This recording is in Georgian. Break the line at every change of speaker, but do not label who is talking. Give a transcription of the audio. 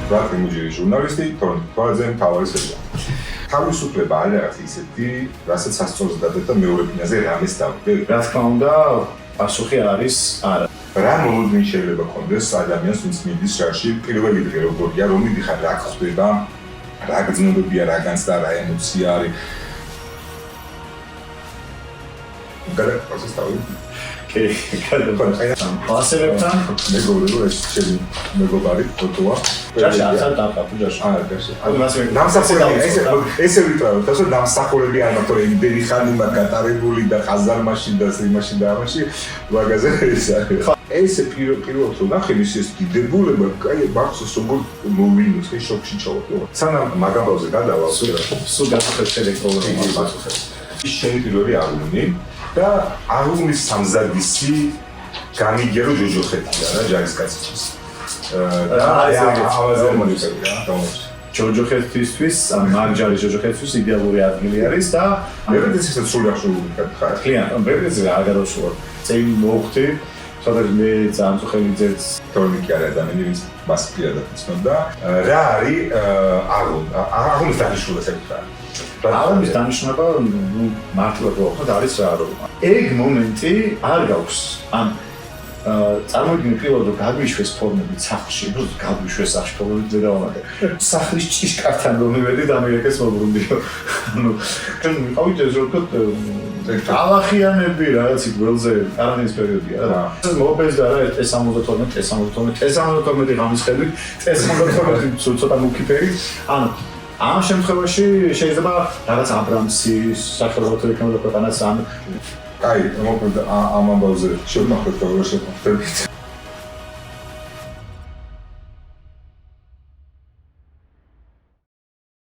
ბრატი მუჯირი ჟურნალისტი, თორნ თვალზე მთავარი სერია. თავისუფლება არის რაღაც ისეთი, რასაც სასწორს დადეთ და მეორე ფინაზე რამეს დავდგე.
რა თქმა უნდა, პასუხი არის არა.
რა მოლოდინი შეიძლება კონდეს ადამიანს, ვინც მიდის შარში, პირველი დღე როგორია, რომ მიდიხარ, რა ხდება, რა გრძნობებია, რა განცდა, რა ემოცია არის. გარეთ პროცესავი.
კლასერებთან
მეგობრი რომ ეს ჩემი მეგობარი ფოტოა.
ჯაში ახალ დაფუძაში.
ჯაში. ნამსახურები ესე ვიტყვი, თასო ნამსახურები არ მარტო იმდენი ხანი მაგ გატარებული და ყაზარმაში და იმაში და ამაში მაგაზე ეს არის. ეს პირველად რომ ნახე ის დიდებულება, კაი მახსოვს როგორ მოვინოს ეს შოქში ჩავდი. სანამ მაგაბავზე გადავალ,
სულ გასახეთ შედეკოლორმა პასუხებს.
ის შენი პირველი ალბომი და ალბომის სამზადისი გამიგერო ჯოჯოხეთია რა ჯარისკაცის.
ჯოჯოხეთისთვის, მაგჯარის ჯოჯოხეთისთვის იდეალური ადგილი არის და
მეც ისე სულ აღშურული გახარ.
კლიან, მეც რა გადავშურე. წელი მოხდი, სადაც მე ძალიან ხელი ძერს
თორნი კი არა ადამიანი, ვინც მას პირადად იცნობდა. რა არის ალბომის დანიშნულება საკითხია.
ალბომის დანიშნულება მართლაც ვახოთ არის რა რომ ეგ მომენტი არ გაქვს ან წარმოიდგინე პირველად რომ გაგვიშვეს ფორმები სახლში, რომ გაგვიშვეს საშფოთებით ზედავანად. სახლის ჭიშკართან რომ მივედი და ამერიკას მოbrundiო. ანუ ჩვენ მიყავით ეს რომ ალახიანები რაღაცი გველზე არანის პერიოდია რა. მობეზდა რა T72 ღამის ხედვით, T72 ცოტა მუქიფერი. ანუ ამ შემთხვევაში შეიძლება რაღაც აბრამსის სახელმწიფო ეკონომიკა ქვეყანას ან
აი, მოკლედ ამ ამბავზე შევნახოთ, როგორ შევხვდებით.